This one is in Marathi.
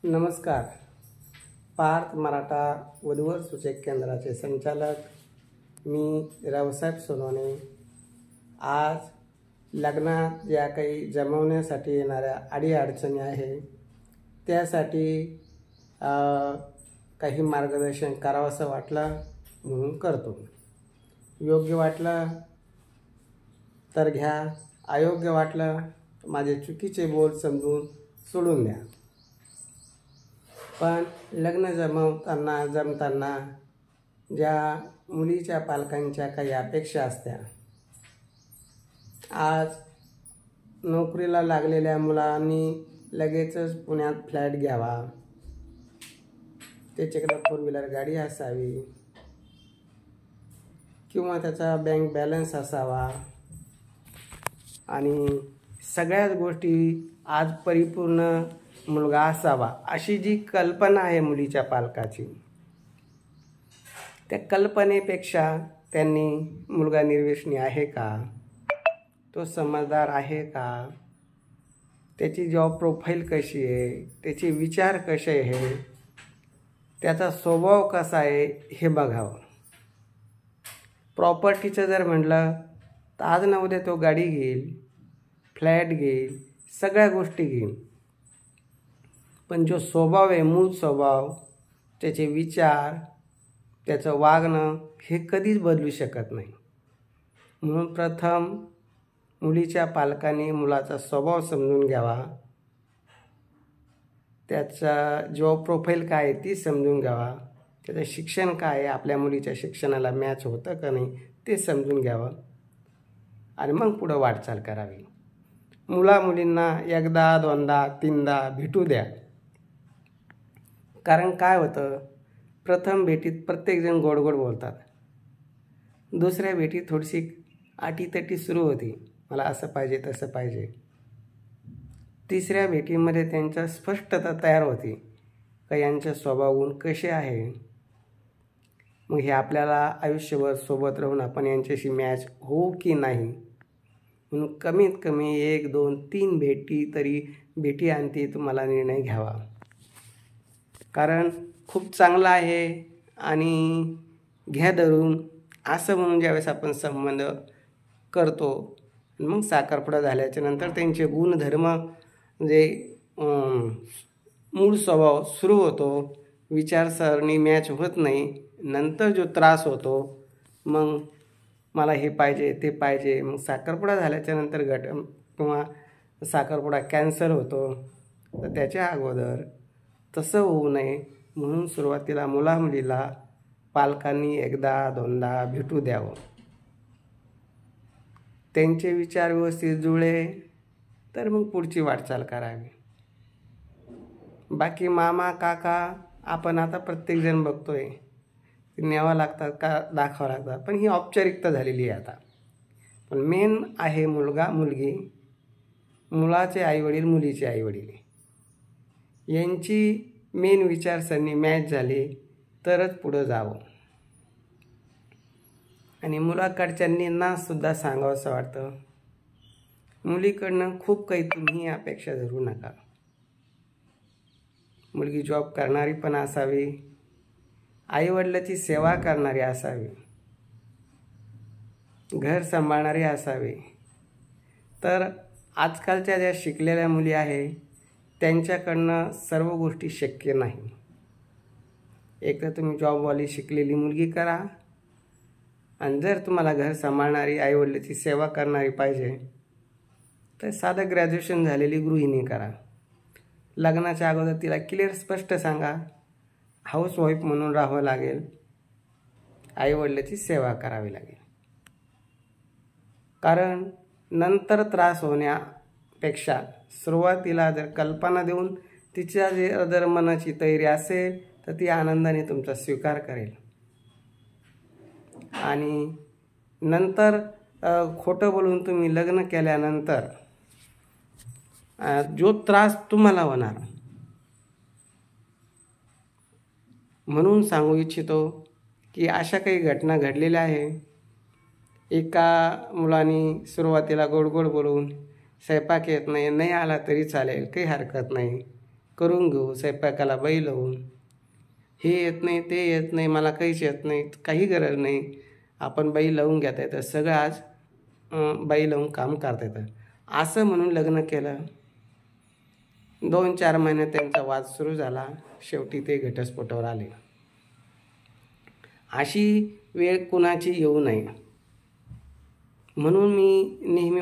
नमस्कार. पार्थ मराठा वधूवर सूचक केंद्राचे संचालक मी रावसाहेब सोनवणे. आज लग्नात ज्या काही जमवण्यासाठी येणाऱ्या अडीअडचणी आहे त्यासाठी काही मार्गदर्शन करावंसं वाटलं म्हणून करतो. योग्य वाटलं तर घ्या, अयोग्य वाटलं माझे चुकीचे बोल समजून सोडून द्या. पण लग्न जमताना ज्या मुलीच्या पालकांच्या काही अपेक्षा असत्या, आज नोकरीला लागलेल्या मुलांनी लगेचच पुण्यात फ्लॅट घ्यावा, त्याच्याकडे 4 व्हीलर गाडी असावी किंवा त्याचा बँक बॅलन्स असावा आणि सगळ्याच गोष्टी आज परिपूर्ण मुलगा असावा, अशी जी कल्पना आहे मुलीच्या पालकाची, त्या कल्पनेपेक्षा त्यांनी मुलगा निर्व्यसनी आहे का, तो समजदार आहे का, त्याची जॉब प्रोफाईल कशी आहे, त्याचे विचार कसे आहे, त्याचा स्वभाव कसा आहे हे बघावं. प्रॉपर्टीचं जर म्हटलं तर आज ना उद्या तो गाडी घेईल, फ्लॅट घेईल, सगळ्या गोष्टी घेईल, पण जो स्वभाव आहे, मूळ स्वभाव, त्याचे विचार, त्याचं वागणं हे कधीच बदलू शकत नाही. म्हणून प्रथम मुलीच्या पालकांनी मुलाचा स्वभाव समजून घ्यावा, त्याचा जॉब प्रोफाईल काय आहे ती समजून घ्यावा, त्याचं शिक्षण काय आहे, आपल्या मुलीच्या शिक्षणाला मॅच होतं का नाही ते समजून घ्यावं आणि मग पुढं वाटचाल करावी. मुलींना एकदा, दोनदा, तीनदा भेटू द्या. कारण काय होतं, प्रथम भेटीत प्रत्येकजण गोड गोड बोलतात, दुसऱ्या भेटीत थोडीशी आटीतटी सुरू होती, मला असं पाहिजे तसं पाहिजे. तिसऱ्या भेटीमध्ये त्यांच्या स्पष्टता तयार होती का यांचे स्वभाव गुण कसे आहे. मग हे आपल्याला आयुष्यभर सोबत राहून आपण यांच्याशी मॅच होऊ की नाही, म्हणून कमीत कमी 1, 2, 3 भेटी आणती तुम्हाला निर्णय घ्यावा. कारण खूप चांगला आहे आणि घ्या धरून असं म्हणून ज्यावेळेस आपण संबंध करतो, मग साखरपुडा झाल्याच्या नंतर त्यांचे गुणधर्म म्हणजे मूळ स्वभाव सुरू होतो, विचारसरणी मॅच होत नाही, नंतर जो त्रास होतो, मग मला हे पाहिजे ते पाहिजे, मग साखरपुडा झाल्याच्या नंतर किंवा साखरपुडा कॅन्सल होतो. तर त्याच्या अगोदर तसं होऊ नये म्हणून सुरुवातीला मुलीला पालकांनी एकदा, दोनदा भेटू द्यावं. त्यांचे विचार व्यवस्थित जुळले तर मग पुढची वाटचाल करावी. बाकी मामा, काका आपण आता प्रत्येकजण बघतोय, न्यावं लागतात का दाखवावं लागतात, पण ही औपचारिकता झालेली आहे आता. पण मेन आहे मुलगा मुलगी, मुलाचे आईवडील, मुलीचे आईवडील यांची मेन विचारसरणी मॅच झाली तरच पुढं जावं. आणि मुलाकडच्यांना सुद्धा सांगावंसं वाटतं, मुलीकडनं खूप काही तुम्ही अपेक्षा धरू नका. मुलगी जॉब करणारी पण असावी, आईवडिलाची सेवा करणारी असावी, घर सांभाळणारी असावी. तर आजकालच्या ज्या शिकलेल्या मुली आहे त्यांच्याकडनं सर्व गोष्टी शक्य नाही. एक तर तुम्ही जॉबवाली शिकलेली मुलगी करा, आणि जर तुम्हाला घर सांभाळणारी, आईवडिलाची सेवा करणारी पाहिजे तर साधं ग्रॅज्युएशन झालेली गृहिणी करा. लग्नाच्या अगोदर तिला क्लिअर स्पष्ट सांगा, हाऊसवाईफ म्हणून राहावं लागेल, आईवडिलाची सेवा करावी लागेल. कारण नंतर त्रास होण्यापेक्षा सुरुवातीला जर कल्पना देऊन तिच्या जर मनाची तयारी असेल तर ती आनंदाने तुमचा स्वीकार करेल. आणि नंतर खोटं बोलून तुम्ही लग्न केल्यानंतर जो त्रास तुम्हाला होणार, म्हणून सांगू इच्छितो की अशा काही घटना घडलेल्या आहे. एका मुलाने सुरुवातीला गोड गोड बोलून स्वयंपाक येत नाही, नाही आला तरी चालेल, काही हरकत नाही, करून घेऊ, स्वयंपाकाला बाई लावून. हे येत नाही, ते येत नाही, मला काहीच येत नाही, काही गरज नाही, आपण बाई लावून घेता येतं, सगळं आज बाई लावून काम करता येतं असं म्हणून लग्न केलं. 2-4 महिन्यात त्यांचा वाद सुरू झाला. शेवटी ते घटस्फोटावर आले. अशी वेळ कुणाची येऊ नये म्हणून मी नेहमी